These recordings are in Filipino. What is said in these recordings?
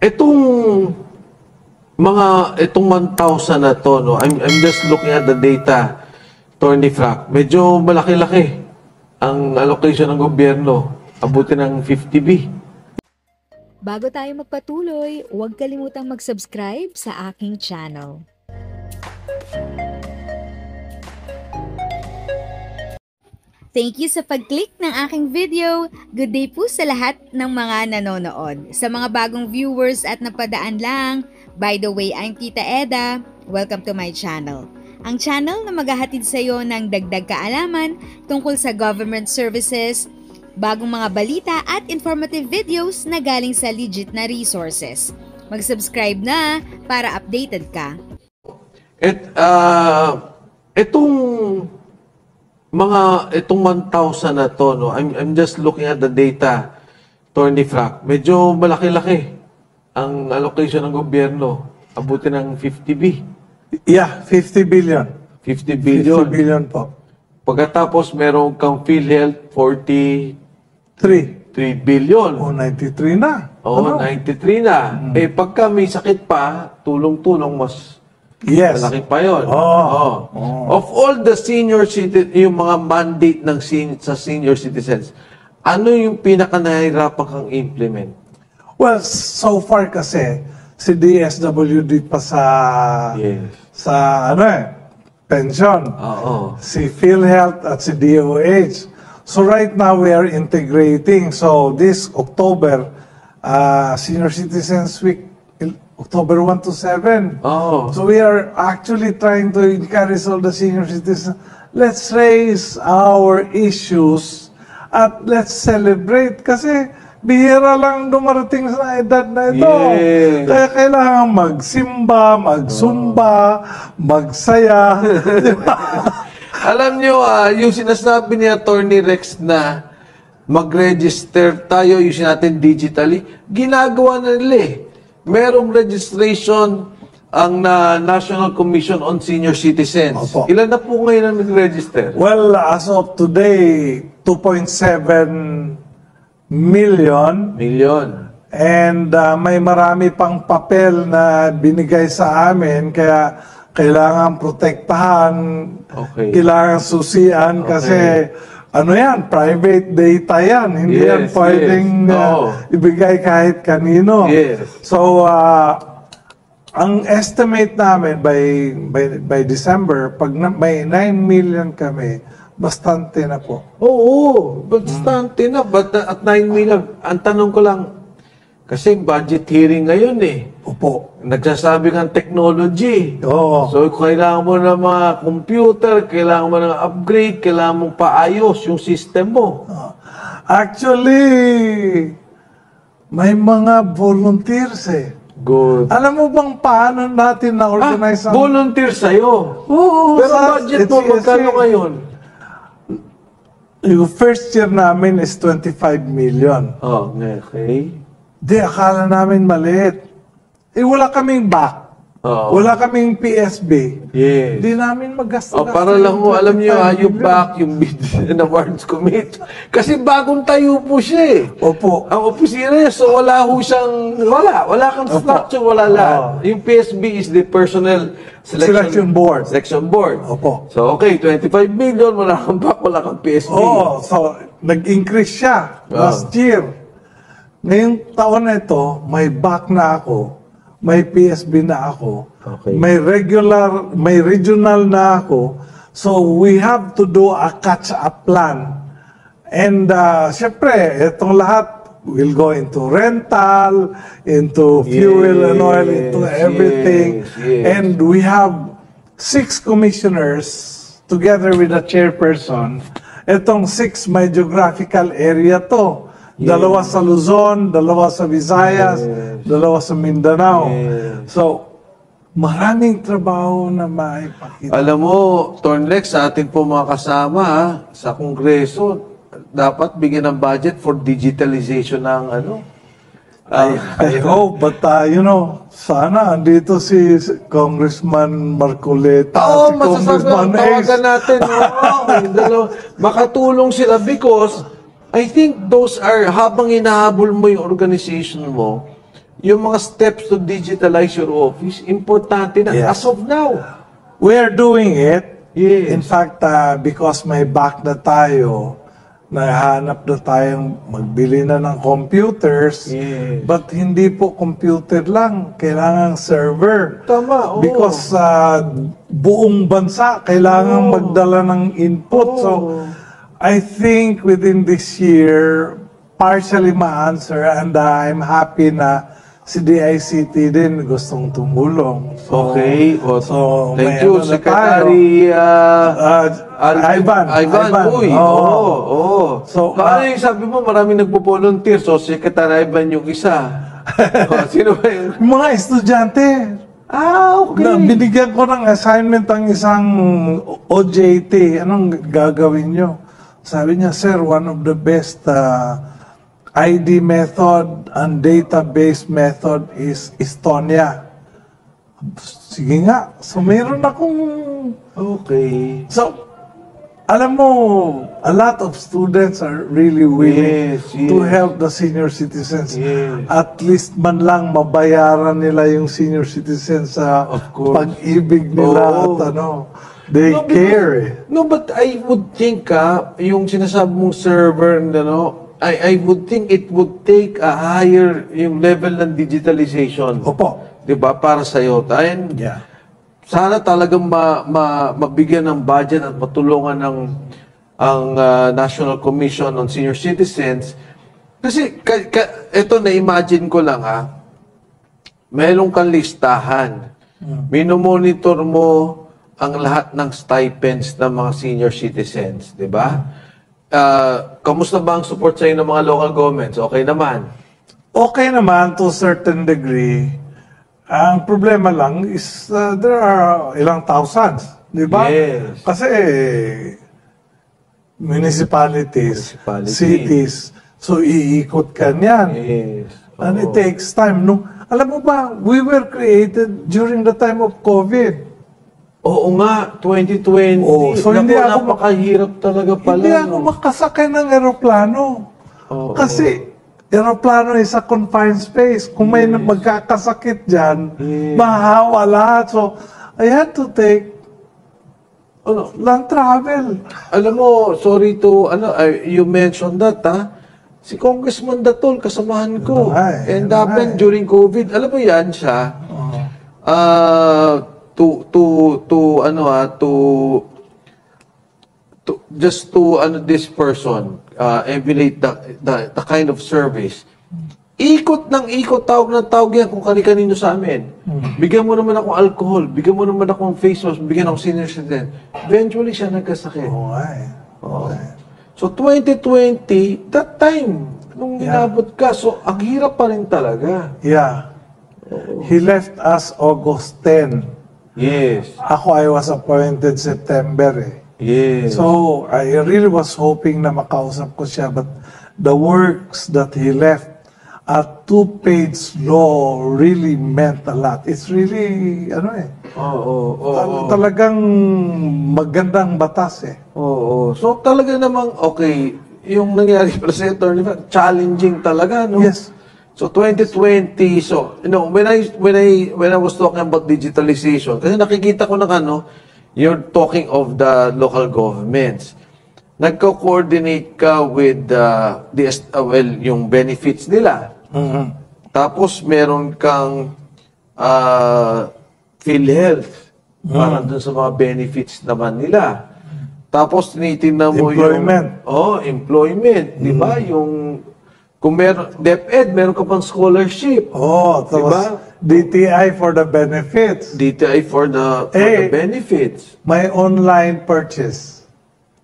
Itong itong 1,000 na to, no, I'm just looking at the data, Attorney Frank, medyo malaki-laki ang allocation ng gobyerno, abutin ng 50B. Bago tayo magpatuloy, huwag kalimutang mag-subscribe sa aking channel. Thank you sa pag-click ng aking video. Good day po sa lahat ng mga nanonood. Sa mga bagong viewers at napadaan lang, by the way, I'm Tita Eda. Welcome to my channel. Ang channel na maghahatid sa iyo ng dagdag kaalaman tungkol sa government services, bagong mga balita at informative videos na galing sa legit na resources. Mag-subscribe na para updated ka. Itong 1,000 na to, no, I'm just looking at the data, Attorney Frank, medyo malaki-laki ang allocation ng gobyerno, abutin ng 50B. Yeah, 50 billion. 50 billion. 50 billion po. Pagkatapos meron kang PhilHealth, 3 billion. O, 93 na. Oo, 93 na. Eh, pagka may sakit pa, tulong-tulong mas Yes. malaki pa yun. Oh. Of all the senior citizens, yung mga mandate ng sa senior citizens, ano yung pinaka-nahirapan kang implement? Well, so far kasi, si DSWD pa sa pension. Oo. Si PhilHealth at si DOH. So right now, we are integrating. So this October, Senior Citizens Week, October 1 to 7. Oh. So we are actually trying to encourage all the senior citizens. Let's raise our issues at let's celebrate. Kasi bihira lang dumarating sa edad na ito. Yeah. Kaya kailangan magsimba, magsumba, magsaya. Alam nyo, yung sinasabi ni Attorney Rex na mag-register tayo, using natin digitally, ginagawa na nila eh. Merong registration ang National Commission on Senior Citizens. Opo. Ilan na po ngayon ang nag-register? Well, as of today, 2.7 million. And may marami pang papel na binigay sa amin, kaya kailangan protektahan, kailangan susian, kasi ano yan, private data yan. Hindi yan pwedeng ibigay kahit kanino. So, ang estimate namin by December, pag may 9 million kami, bastante na po. Oo, bastante na. But at 9 million, ang tanong ko lang, kasi budget hearing ngayon eh. Opo. Nagsasabi ng technology. Oo. So, kailangan mo ng mga computer, kailangan mo ng upgrade, kailangan mong paayos yung system mo. Actually, may mga volunteers eh. Good. Alam mo bang paano natin na-organize volunteer sa'yo? Oo. Pero budget mo, magkano ngayon? Yung first year namin is 25 million. Oh, okay. Di, akala namin maliit. Wala kaming back. Wala kaming PSB. Yes. Di namin mag-gastos. Para lang mo, alam niyo, yung back, yung Bids and Awards Committee. Kasi bagong tayo po siya eh. Opo. Ang opisina niya, so wala ho siyang, wala kang structure, wala lahat. Yung PSB is the Personnel Selection Board. Selection Board. Opo. So, okay, 25 million, wala kang back, wala kang PSB. So nag-increase siya last year. Ngayong taon na ito, may back na ako, may PSB na ako, may regional na ako. So we have to do a catch-up plan. And syempre, itong lahat will go into rental, into fuel and oil, into everything. And we have 6 commissioners together with the chairperson. Itong 6 may geographical area to. Dalawa sa Luzon, dalawa sa Visayas, dalawa sa Mindanao. So, maraming trabaho na maipakita. Alam mo, Tornlex, sa atin po mga kasama sa Kongreso, dapat bigyan ng budget for digitalization ng I hope, but sana andito si Congressman Marcoleta, si Congressman Ace. Tawagan natin. Makatulong sila because I think those are, habang hinahabol mo yung organization mo, yung mga steps to digitalize your office, importante na Yes. as of now. We are doing it. Yes. In fact, because may back na tayo, nahanap na tayong magbili na ng computers, Yes. but hindi po computer lang, kailangan server. Tama, oo. Because buong bansa kailangan magdala ng input. So, I think within this year, partially ma-answer, and I'm happy na si DICT din gustong tumulong. So, Okay. so Thank may you, ano na Secretary Ivan. Uy, Oo. oo. So, Paano yung sabi mo, maraming nagpo-volunteer, so Secretary Ivan yung isa. Sino ba yung... Yung mga estudyante, Okay. binigyan ko ng assignment ang isang OJT. Anong gagawin nyo? Sabi niya, sir, one of the best ID method and database method is Estonia. Sige nga. So, mayroon akong... Okay. So, alam mo, a lot of students are really willing Yes, yes. to help the senior citizens. Yes. At least man lang mabayaran nila yung senior citizens sa Of course. pag-ibig nila Oo. at ano. They No, care eh. No, but I would think, yung sinasabi mong server, I would think it would take a higher yung level ng digitalization. Opo. 'Di ba? Para sa iyo. And Yeah. sana talagang mabigyan ng budget at matulungan ang National Commission on Senior Citizens. Kasi ito na-imagine ko lang meron kang listahan. Minomonitor mo ang lahat ng stipends ng mga senior citizens, 'di ba? Kamusta ba ang support sa ng mga local governments? Okay naman. Okay naman to a certain degree. Ang problema lang is there are ilang thousands, di ba? Yes. Kasi municipalities, Municipality. cities, so iikot ka niyan. Yes. And it takes time. No, alam mo ba, we were created during the time of COVID. Oo nga, 2020. Oh, so hindi ako napakahirap talaga pala. Hindi ako makasakay ng eroplano. Oo. Kasi eroplano is a confined space. Kung may magkakasakit dyan, mahahawa lahat. So, I had to take land travel. Alam mo, sorry to, you mentioned that, si Congressman Datol, kasamahan ko. And happened during COVID. Alam mo yan siya, this person emulate the kind of service. Ikot ng ikot, tawag ng tawag yan kung kani-kanino sa amin. Bigyan mo naman akong alcohol, bigyan mo naman akong face mask, bigyan akong senior citizen. Eventually siya nagkasakit. So 2020, that time, nung inabot ka, so ang hirap pa rin talaga. Yeah. He left us August 10. Yes. Ako, I was appointed September eh. Yes. So, I really was hoping na makausap ko siya, but the works that he left, a two-page law really meant a lot. It's really, talagang magandang batas eh. Oo. So talaga namang, okay, yung nangyari pala sa attorney, challenging talaga, no? Yes. So 2020, so when I was talking about digitalization, kasi nakikita ko you're talking of the local governments. Nagko-coordinate ka with yung benefits nila. Tapos meron kang PhilHealth para dun sa mga benefits naman nila. Tapos tinitingnan mo Employment. employment, di ba? Yung kung meron DepEd, meron ka pang scholarship. Tapos Diba? DTI for the benefits. DTI for the benefits. May online purchase.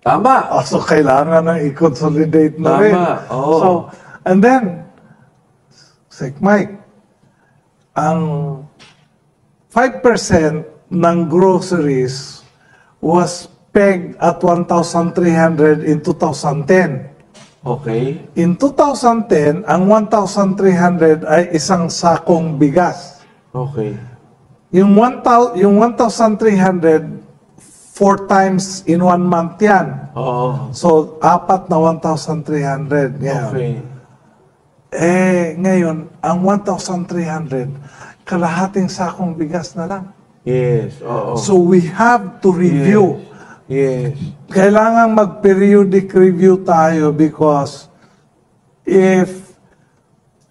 Tama. So, kailangan na i-consolidate na rin. Oo. So, and then, Sek Mike, ang 5% ng groceries was pegged at 1,300 in 2010. Okay. In 2010, ang 1,300 ay isang sakong bigas. Okay. Yung 1,300, 4 4 times in 1 month yan. Oo. So, 4 na 1,300. Ngayon. Okay. Ngayon, ang 1,300, kalahating sakong bigas na lang. Yes. Oo. So, we have to review. Yes. Kailangan mag-periodic review tayo because if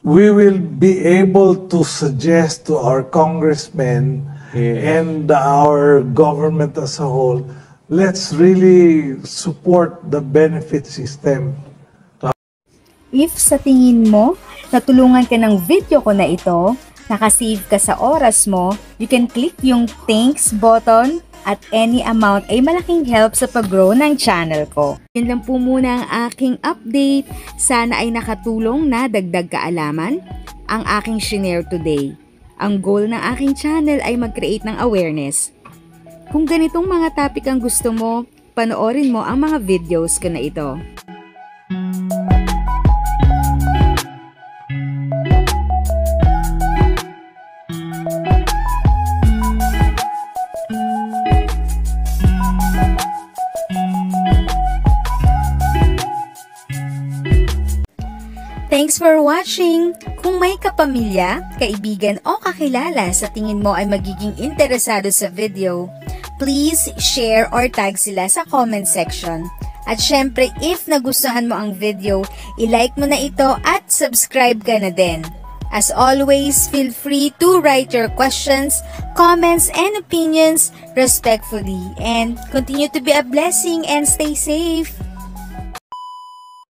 we will be able to suggest to our congressmen and our government as a whole, let's really support the benefit system. If sa tingin mo, natulungan ka ng video ko na ito, nakasave ka sa oras mo, you can click yung thanks button at any amount ay malaking help sa pag-grow ng channel ko. Yun lang po muna ang aking update. Sana ay nakatulong na dagdag kaalaman ang aking shinare today. Ang goal ng aking channel ay mag-create ng awareness. Kung ganitong mga topic ang gusto mo, panoorin mo ang mga videos ko na ito. Thanks for watching! Kung may kapamilya, kaibigan o kakilala sa tingin mo ay magiging interesado sa video, please share or tag sila sa comment section. At syempre, if nagustuhan mo ang video, i-like mo na ito at subscribe ka na din. As always, feel free to write your questions, comments, and opinions respectfully. And continue to be a blessing and stay safe!